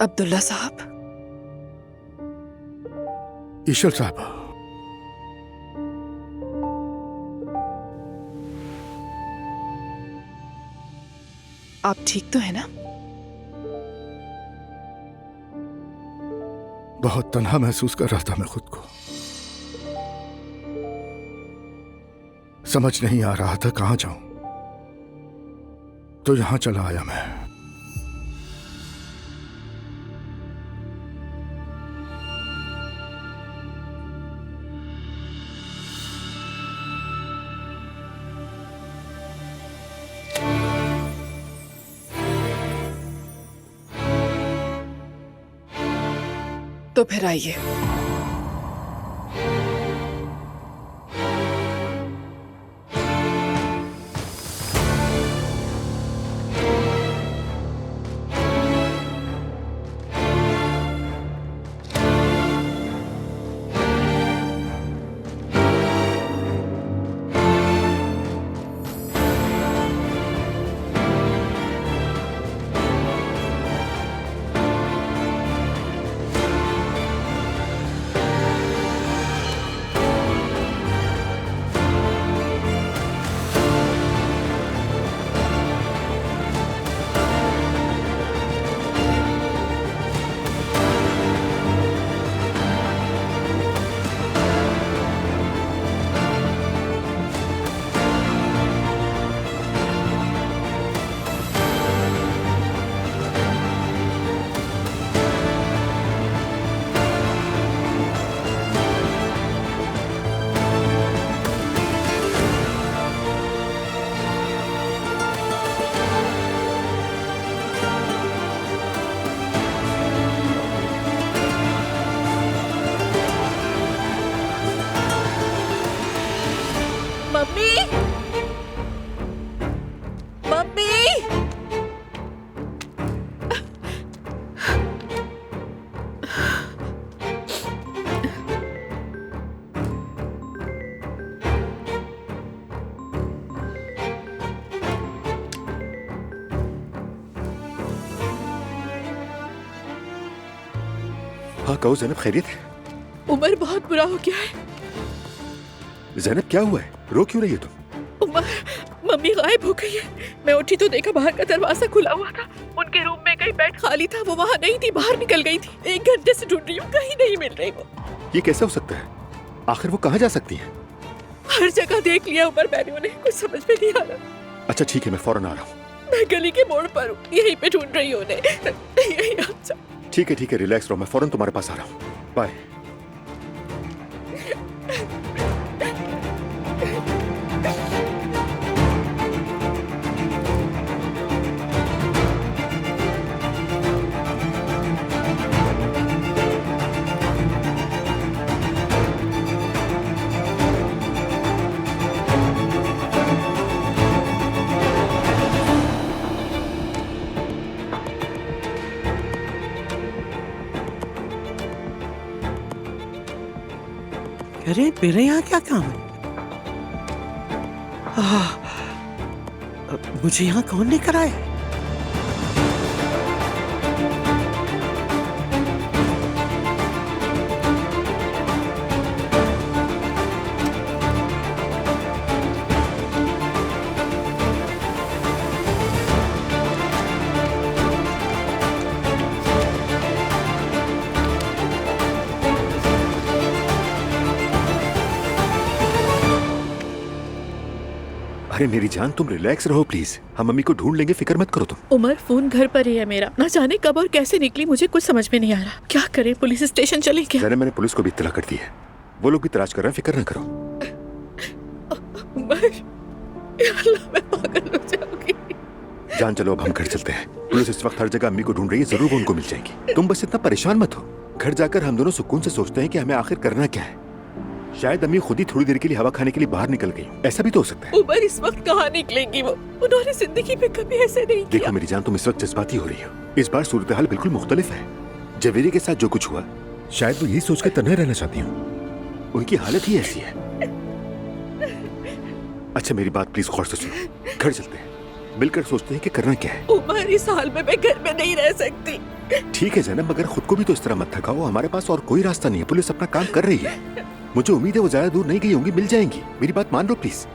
अब्दुल्ला साहब। ईशल साहब, आप ठीक तो है ना? बहुत तन्हा महसूस कर रहा था मैं खुद को। समझ नहीं आ रहा था कहां जाऊं, तो यहां चला आया मैं। तो फिर आइए। मम्मी, मम्मी, हाँ कहो जैनब, खैरियत है? उमर बहुत बुरा हो गया है। जैनब क्या हुआ है, रो क्यों रही है तुम? उमर, मम्मी गायब हो गई है। मैं उठी तो देखा बाहर का दरवाजा खुला हुआ था। उनके रूम में कहीं बेड खाली था, वो वहाँ नहीं थी, बाहर निकल गई थी। 1 घंटे से ढूंढ रही हूँ, कहीं नहीं मिल रही वो। ये कैसे हो सकता है? आखिर वो कहाँ जा सकती है? हर जगह देख लिया उमर मैंने उन्हें, कुछ समझ में नहीं आ रहा। अच्छा ठीक है, मैं फौरन आ रहा हूँ। मैं गली के मोड़ पर हूँ, यहीं पे ढूंढ रही हूँ उन्हें। यहीं आ जाओ। ठीक है, रिलैक्स रहो, मैं फौरन तुम्हारे पास आ रहा हूँ। बाय। अरे मेरे यहाँ क्या काम है? मुझे यहाँ कौन लेकर आया? अरे मेरी जान, तुम रिलैक्स रहो प्लीज, हम मम्मी को ढूंढ लेंगे, फिक्र मत करो तुम। उमर, फोन घर पर ही है मेरा। न जाने कब और कैसे निकली, मुझे कुछ समझ में नहीं आ रहा। क्या करें, पुलिस स्टेशन चले क्या? जैनब, मैंने पुलिस को भी इत्तला कर दी है, वो लोग भी तलाश कर रहे हैं, फिक्र न करो। उमर, या अल्लाह, मैं पागल हो जाऊंगी। जान चलो, अब हम घर चलते हैं। पुलिस इस वक्त हर जगह अम्मी को ढूंढ रही है, जरूर वो उनको मिल जाएगी। तुम बस इतना परेशान मत हो। घर जाकर हम दोनों सुकून से सोचते हैं कि हमें आखिर करना क्या है। शायद अम्मी खुद ही थोड़ी देर के लिए हवा खाने के लिए बाहर निकल गई, ऐसा भी तो हो सकता है। उमर, इस वक्त कहाँ निकलेंगी वो? उन्होंने जिंदगी में कभी ऐसे नहीं किया। देखो मेरी जान, तुम इस वक्त जज्बाती हो रही हो। इस बार सूरत हाल बिल्कुल मुख्तलिफ है। जवेरी के साथ जो कुछ हुआ, शायद वो यही सोच के तन्हे रहना चाहती हूँ। उनकी हालत ही ऐसी है। अच्छा मेरी बात प्लीज गौर से सुनो, घर चलते हैं। मिलकर सोचते हैं कि करना क्या है। उमर, इस हाल में मैं घर में नहीं रह सकती। ठीक है जैनब, मगर खुद को भी तो इस तरह मत थकाओ। हमारे पास और कोई रास्ता नहीं है। पुलिस अपना काम कर रही है। मुझे उम्मीद है वो ज्यादा दूर नहीं गई होंगी, मिल जाएंगी। मेरी बात मान लो प्लीज।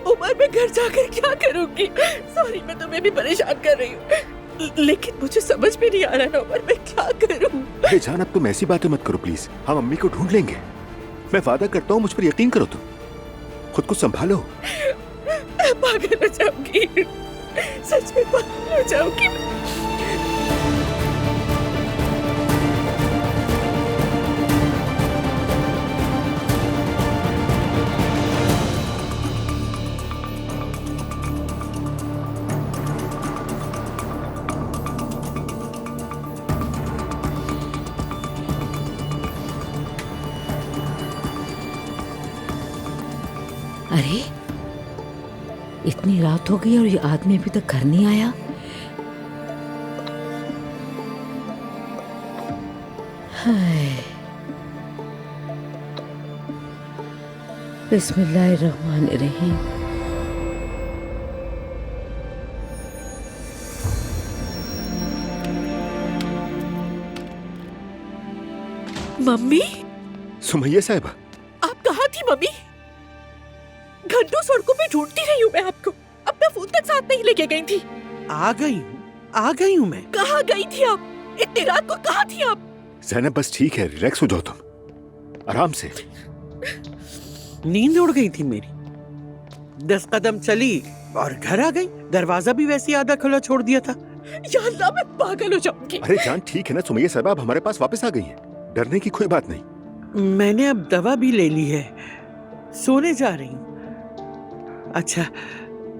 उमर, मैं घर जाकर क्या करूंगी? सॉरी, मैं तुम्हें भी परेशान कर रही हूँ, लेकिन मुझे समझ में नहीं आ रहा ना उमर, मैं क्या करूँ? अरे जान, अब तुम ऐसी बातें मत करो प्लीज। हम अम्मी को ढूंढ लेंगे। मैं वादा करता हूँ, मुझ पर यकीन करो। तुम खुद को संभालो। पागल हो जाऊंगी, सच में पागल हो जाऊंगी। अरे, इतनी रात हो गई और ये आदमी अभी तक घर नहीं आया। हाय, बिस्मिल्लाहिर्रहमानिर्रहीम। मम्मी, सुमैया साहिबा, आप कहाँ थी मम्मी? घंटों सड़कों पे ढूंढती रही हूँ मैं आपको। अपना फोन तक साथ नहीं लेके गई थी। आ गई हूँ मैं। कहाँ गई थी आप? इतनी रात को कहाँ थी आप? जैनब बस ठीक है, रिलैक्स हो जाओ तुम, आराम से। नींद उड़ गई थी मेरी। 10 कदम चली और घर आ गई। दरवाजा भी वैसे ही आधा खुला छोड़ दिया था। या अल्लाह, मैं पागल हो जाऊंगी। अरे जान ठीक है ना सुमैया साहिबा, अब हमारे पास वापस आ गई है। डरने की कोई बात नहीं। मैंने अब दवा भी ले ली है, सोने जा रही हूँ। अच्छा,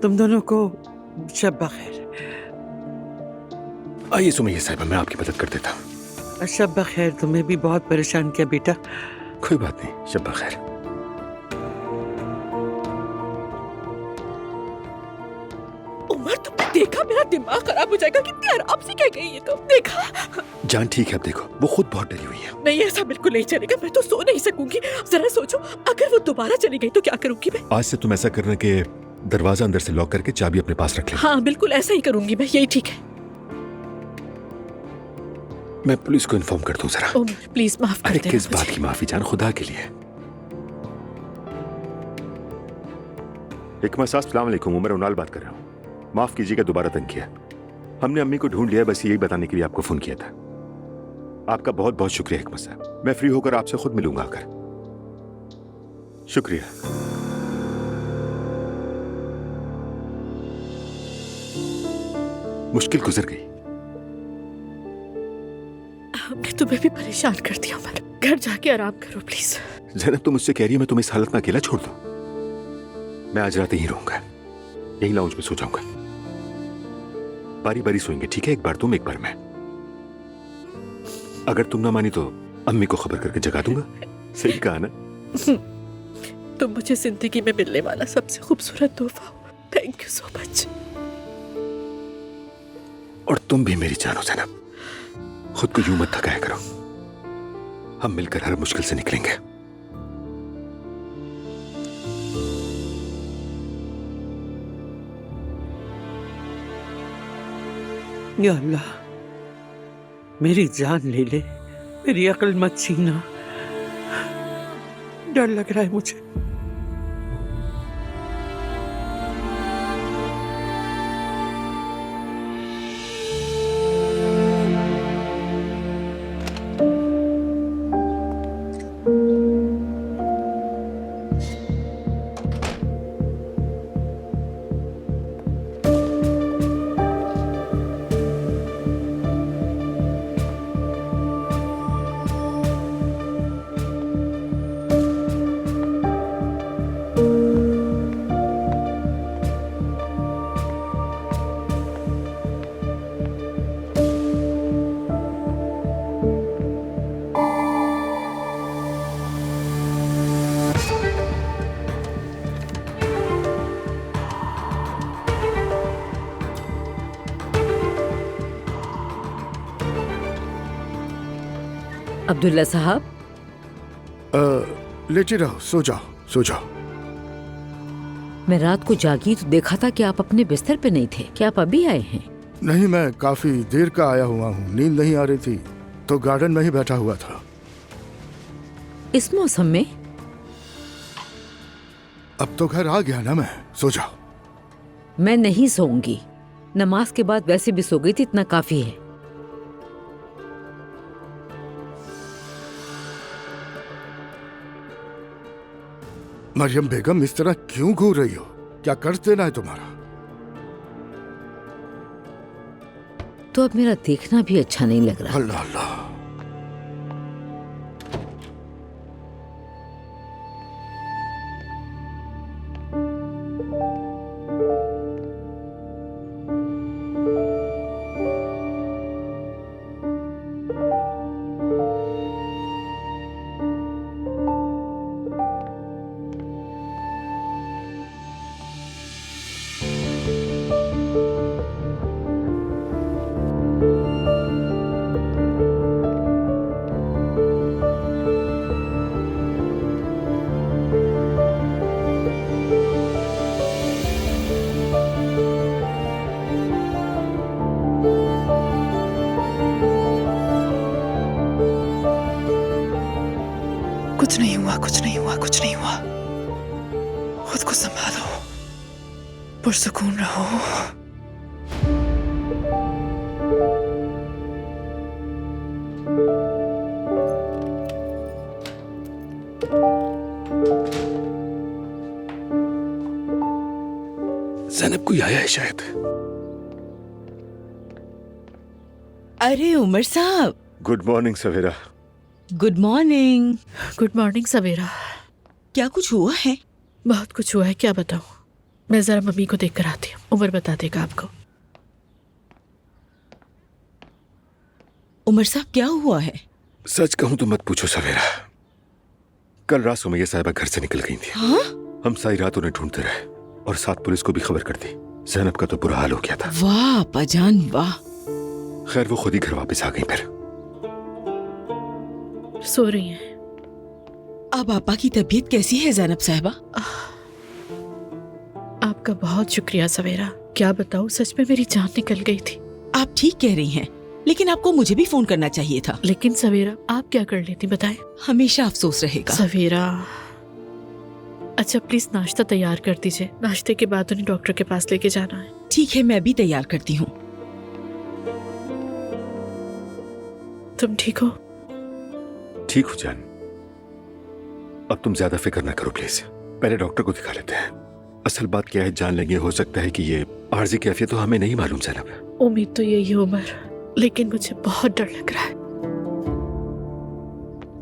तुम दोनों को शब बखैर। आइए सुमैया साहिबा, मैं आपकी मदद कर देता हूँ। शब बखैर। तुम्हें भी बहुत परेशान किया बेटा। कोई बात नहीं, शब बखैर। उमर, तुमने देखा? मेरा दिमाग खराब हो जाएगा। कितनी आराम से कह गई ये तो। देखा? जान ठीक है, अब देखो वो खुद बहुत डरी हुई है। नहीं, ऐसा बिल्कुल नहीं चलेगा। मैं तो सो नहीं सकूंगी। जरा सोचो, अगर वो दोबारा चली गई तो क्या करूंगी मैं? आज से तुम ऐसा करना कि दरवाजा अंदर से लॉक करके चाबी अपने पास रख ले। हाँ, बिल्कुल ऐसा ही करूंगी मैं। यही ठीक है। मैं पुलिस को इन्फॉर्म कर दूं जरा। उमर, प्लीज माफ कर अरे देना किस मुझे। बात की माफी जान, खुदा के लिए। हिकमत साहब, अस्सलाम वालेकुम। उमर उनाल बात कर रहा हूँ। माफ कीजिएगा, दोबारा तंग किया। हमने अम्मी को ढूंढ लिया, बस यही बताने के लिए आपको फोन किया था। आपका बहुत बहुत शुक्रिया हिकमत साहब। मैं फ्री होकर आपसे खुद मिलूंगा आकर। शुक्रिया। मुश्किल गुजर गई। हमने तुम्हें भी परेशान कर दिया उमर। घर जाके आराम करो प्लीज। जैनब, तुम मुझसे कह रही है मैं तुम्हें इस हालत में अकेला छोड़ दूं? मैं आज रात यहीं रहूंगा, यहीं लाउंज में सो जाऊंगा। बारी बारी सोएंगे, ठीक है? एक बार तुम, एक बार मैं। अगर तुम ना मानी तो अम्मी को खबर करके जगा दूंगा। सही कहा ना? तुम मुझे जिंदगी में मिलने वाला सबसे खूबसूरत तोहफा हो। Thank you so much. और तुम भी मेरी जान हो जैनब। खुद को यूं मत थकाया करो। हम मिलकर हर मुश्किल से निकलेंगे। या अल्लाह, मेरी जान ले ले, मेरी अक्ल मत छीना। डर लग रहा है मुझे। अब्दुल्ला साहब, लेटे रहो, सो जाओ, सो जाओ। मैं रात को जागी तो देखा था कि आप अपने बिस्तर पे नहीं थे। क्या आप अभी आए हैं? नहीं, मैं काफी देर का आया हुआ हूँ। नींद नहीं आ रही थी तो गार्डन में ही बैठा हुआ था। इस मौसम में? अब तो घर आ गया ना मैं, सो जाओ। मैं नहीं सोऊंगी। नमाज के बाद वैसे भी सो गई थी, इतना काफी है। मरियम बेगम, इस तरह क्यों घूर रही हो? क्या कर्ज देना है तुम्हारा? तो अब मेरा देखना भी अच्छा नहीं लग रहा। अल्लाह अल्लाह। कुछ नहीं हुआ, कुछ नहीं हुआ, कुछ नहीं हुआ। खुद को संभालो, पुरसुकून रहो। ज़ैनब कोई आया है शायद। अरे उमर साहब, good morning Savera. Good morning. Good morning Savera. क्या कुछ हुआ है? बहुत कुछ हुआ है, क्या बताऊं। मैं जरा मम्मी को देख कर आती हूँ, उमर बता देगा आपको। उमर साहब क्या हुआ है? सच कहूं तो मत पूछो सवेरा। कल रात सुमैया साहिबा घर से निकल गई थी। हाँ? हम सारी रात उन्हें ढूंढते रहे और साथ पुलिस को भी खबर कर दी। ज़ैनब का तो बुरा हाल हो गया था। वाह अब्बाजान वाह। खैर वो खुद ही घर वापस आ गई। फिर सो रही हैं। अब आपा की तबीयत कैसी है ज़ैनब साहिबा? आपका बहुत शुक्रिया सवेरा। क्या बताऊं, सच में मेरी जान निकल गई थी। आप ठीक कह रही हैं, लेकिन आपको मुझे भी फोन करना चाहिए था। लेकिन सवेरा आप क्या कर लेती बताएं। हमेशा अफसोस रहेगा। सवेरा अच्छा प्लीज नाश्ता तैयार कर दीजिए। नाश्ते के बाद उन्हें डॉक्टर के पास लेके जाना है। ठीक है, मैं भी तैयार करती हूँ। तुम ठीक हो? ठीक हो जान। अब तुम ज्यादा फिक्र ना करो प्लीज। पहले डॉक्टर को दिखा लेते हैं। असल बात क्या है जान लेंगे, हो सकता है कि ये आर्जी कैफियत तो हमें नहीं मालूम ज़ैनब। उम्मीद तो यही है उमर, लेकिन मुझे बहुत डर लग रहा है।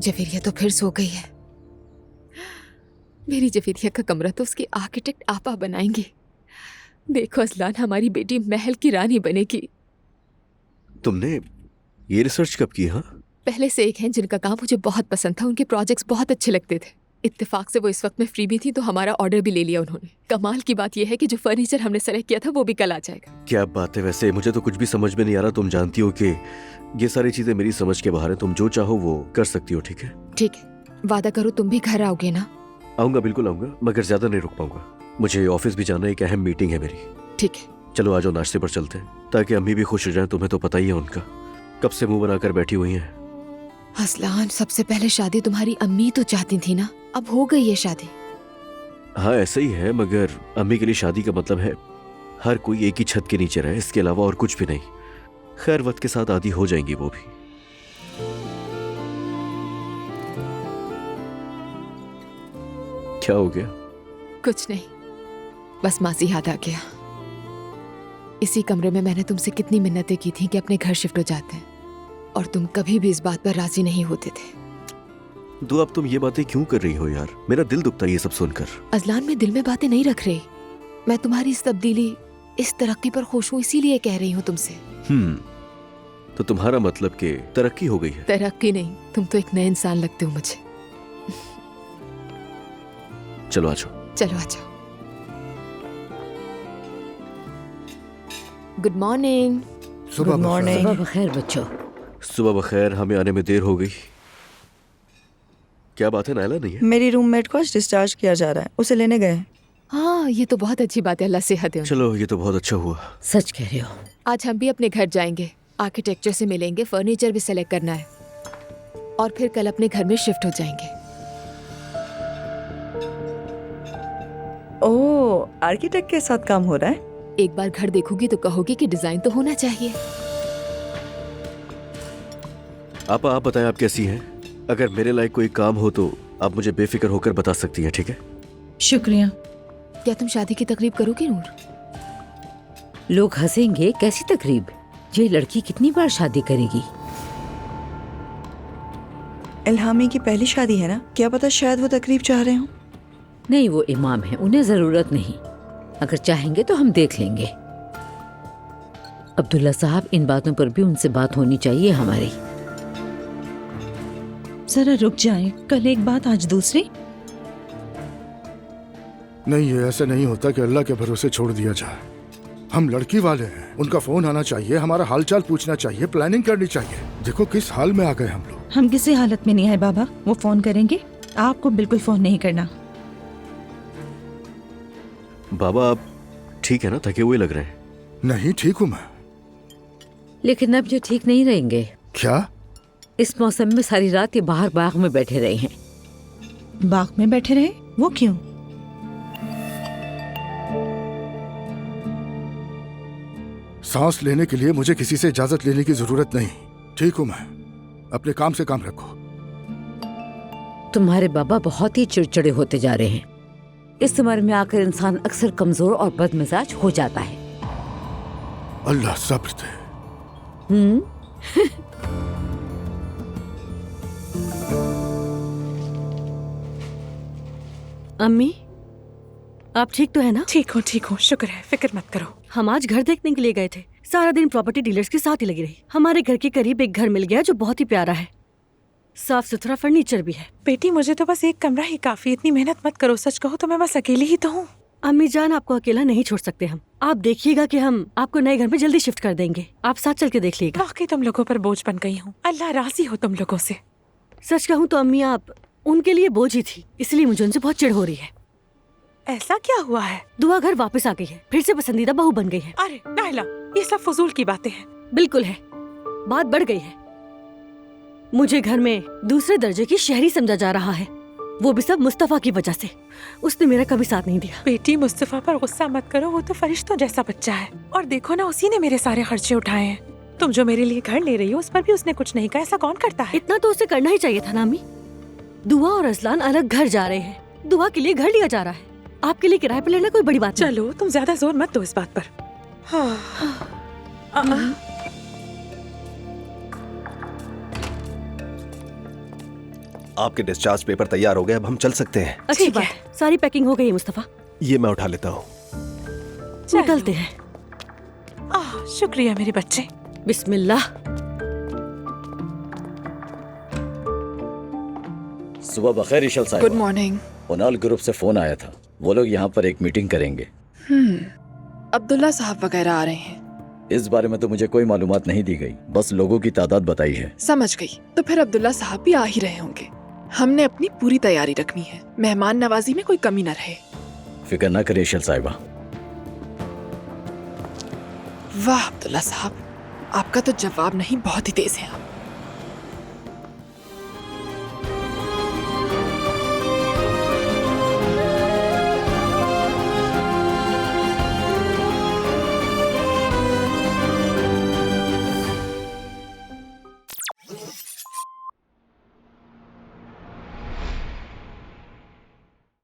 जवेरिया तो फिर सो गई है। मेरी जवेरिया का कमरा तो उसकी आर्किटेक्ट आपा बनाएंगी। देखो अजलान, हमारी बेटी महल की रानी बनेगी। तुमने ये रिसर्च कब की? हाँ, पहले से एक हैं जिनका काम मुझे बहुत पसंद था। उनके प्रोजेक्ट्स बहुत अच्छे लगते थे। इत्तेफाक से वो इस वक्त में फ्री भी थी तो हमारा ऑर्डर भी ले लिया उन्होंने। कमाल की बात यह है कि जो फर्नीचर हमने सेलेक्ट किया था वो भी कल आ जाएगा। क्या बात है। वैसे मुझे तो कुछ भी समझ में नहीं आ रहा। तुम जानती हो कि ये सारी चीजें मेरी समझ के बाहर है। तुम जो चाहो वो कर सकती हो। ठीक है? ठीक है, वादा करो तुम भी घर आओगे ना? आऊंगा, बिल्कुल आऊंगा, मगर ज्यादा नहीं रुक पाऊंगा। मुझे ऑफिस भी जाना है, एक अहम मीटिंग है मेरी। ठीक है, चलो आ जाओ, नाश्ते पर चलते हैं ताकि अम्मी भी खुश हो जाए। तुम्हें तो पता ही है उनका कब से मुंह बनाकर बैठी हुई हैं। असलान सबसे पहले शादी तुम्हारी अम्मी तो चाहती थी ना, अब हो गई है शादी। हाँ ऐसा ही है, मगर अम्मी के लिए शादी का मतलब है हर कोई एक ही छत के नीचे रहे, इसके अलावा और कुछ भी नहीं। खैर वक्त के साथ आदी हो जाएंगी वो भी। क्या हो गया? कुछ नहीं, बस माजी याद आ गया। इसी कमरे में मैंने तुमसे कितनी मिन्नतें की थी कि अपने घर शिफ्ट हो जाते हैं, और तुम कभी भी इस बात पर राजी नहीं होते थे। अब तुम ये बातें क्यों कर रही हो यार? मेरा दिल दुखता है ये सब सुनकर। अजलान मैं दिल में बातें नहीं रख रही। मैं तुम्हारी इस तब्दीली, इस तरक्की पर खुश हूँ, इसीलिए कह रही हूँ तुमसे। तो तुम्हारा मतलब कि तरक्की हो गई है? तरक्की नहीं, तुम तो एक नए इंसान लगते हो मुझे। चलो आ जाओ। चलो आ जाओ। Good morning. सुबह बखैर। सुबह बखैर बच्चों। सुबह बखैर। हमें आने में देर हो गई। क्या बात है, नायला नहीं है? मेरी रूममेट को आज डिस्चार्ज किया जा रहा है, उसे लेने गए हैं। हाँ, ये तो बहुत अच्छी बात है, अल्लाह सेहत दे उन्हें। चलो ये तो बहुत अच्छा हुआ। सच कह रहे हो। आज हम भी अपने घर जाएंगे, आर्किटेक्चर से मिलेंगे, फर्नीचर भी सेलेक्ट करना है और फिर कल अपने घर में शिफ्ट हो जाएंगे। ओह, आर्किटेक्ट के साथ काम हो रहा है। एक बार घर देखोगी तो कहोगी कि डिजाइन तो होना चाहिए। आप बताएं, आप कैसी हैं? अगर मेरे लायक कोई काम हो तो आप मुझे बेफिक्र होकर बता सकती हैं, ठीक है? शुक्रिया। क्या तुम शादी की तकरीब करोगी नूर? लोग हंसेंगे, कैसी तकरीब? ये लड़की कितनी बार शादी करेगी? इल्हामी की पहली शादी है ना, क्या पता शायद वो तकरीब चाह रहे हो। नहीं, वो इमाम है, उन्हें जरूरत नहीं। अगर चाहेंगे तो हम देख लेंगे। अब्दुल्ला साहब, इन बातों पर भी उनसे बात होनी चाहिए हमारी। जरा रुक जाएं, कल एक बात आज दूसरी। नहीं, ये ऐसा नहीं होता कि अल्लाह के भरोसे छोड़ दिया जाए। हम लड़की वाले हैं, उनका फोन आना चाहिए, हमारा हालचाल पूछना चाहिए, प्लानिंग करनी चाहिए। देखो किस हाल में आ गए हम लोग। हम किसी हालत में नहीं आए बाबा, वो फोन करेंगे, आपको बिल्कुल फोन नहीं करना। बाबा आप ठीक है ना? थके हुए लग रहे हैं। नहीं, ठीक हूँ मैं। लेकिन अब ये ठीक नहीं रहेंगे। क्या? इस मौसम में सारी रात ये बाहर बाग में बैठे रहे हैं। बाग में बैठे रहे? वो क्यों? सांस लेने के लिए मुझे किसी से इजाजत लेने की जरूरत नहीं। ठीक हूँ मैं, अपने काम से काम रखो। तुम्हारे बाबा बहुत ही चिड़चिड़े होते जा रहे हैं। इस उम्र में आकर इंसान अक्सर कमजोर और बदमिजाज हो जाता है। अल्लाह सब्र दे। अम्मी, आप ठीक तो है ना? ठीक हूँ, शुक्र है, फिक्र मत करो। हम आज घर देखने के लिए गए थे, सारा दिन प्रॉपर्टी डीलर्स के साथ ही लगी रही। हमारे घर के करीब एक घर मिल गया जो बहुत ही प्यारा है, साफ सुथरा फर्नीचर भी है। बेटी, मुझे तो बस एक कमरा ही काफी, इतनी मेहनत मत करो। सच कहो तो मैं बस अकेली ही तो हूँ। अम्मी जान, आपको अकेला नहीं छोड़ सकते हम। आप देखिएगा कि हम आपको नए घर में जल्दी शिफ्ट कर देंगे। आप साथ चल के देख लीजिएगा। वाकई तुम लोगों पर बोझ बन गई हूँ। अल्लाह राजी हो तुम लोगों से। सच कहूँ तो अम्मी आप उनके लिए बोझ ही थी, इसलिए मुझे उनसे बहुत चिढ़ हो रही है। ऐसा क्या हुआ है? दुआ घर वापस आ गई है, फिर से पसंदीदा बहू बन गई है। अरे नाहिला, ये सब फजूल की बातें हैं। बिल्कुल है, बात बढ़ गई है। मुझे घर में दूसरे दर्जे की शहरी समझा जा रहा है, वो भी सब मुस्तफा की वजह से। उसने मेरा कभी साथ नहीं दिया। बेटी, मुस्तफा पर गुस्सा मत करो, वो तो फरिश्तों जैसा बच्चा है। और देखो ना, उसी ने मेरे सारे खर्चे उठाए हैं। तुम जो मेरे लिए घर ले रही हो, उस पर भी उसने कुछ नहीं कहा। ऐसा कौन करता है? इतना तो उसे करना ही चाहिए था ना अम्मी। दुआ और अजलान अलग घर जा रहे हैं, दुआ के लिए घर लिया जा रहा है, आपके लिए किराए पर लेना कोई बड़ी बात नहीं। चलो, तुम ज्यादा जोर मत दो इस बात पर। आपके डिस्चार्ज पेपर तैयार हो गए, अब हम चल सकते हैं। अच्छी बात है, सारी पैकिंग हो गई है मुस्तफा। ये मैं उठा लेता हूँ। निकलते हैं। शुक्रिया मेरे बच्चे। बिस्मिल्लाह। सुबह बखैर इशल साहब। Good morning. उनाल ग्रुप से फोन आया था, वो लोग यहाँ पर एक मीटिंग करेंगे। अब्दुल्ला साहब वगैरह आ रहे हैं। इस बारे में तो मुझे कोई मालूमात नहीं दी गई, बस लोगों की तादाद बताई है। समझ गई, तो फिर अब्दुल्ला साहब भी आ ही रहे होंगे। हमने अपनी पूरी तैयारी रखनी है, मेहमान नवाजी में कोई कमी न रहे। फिक्र ना करिए इशल साहिबा। वाह अब्दुल्ला साहब, आपका तो जवाब नहीं, बहुत ही तेज है आप।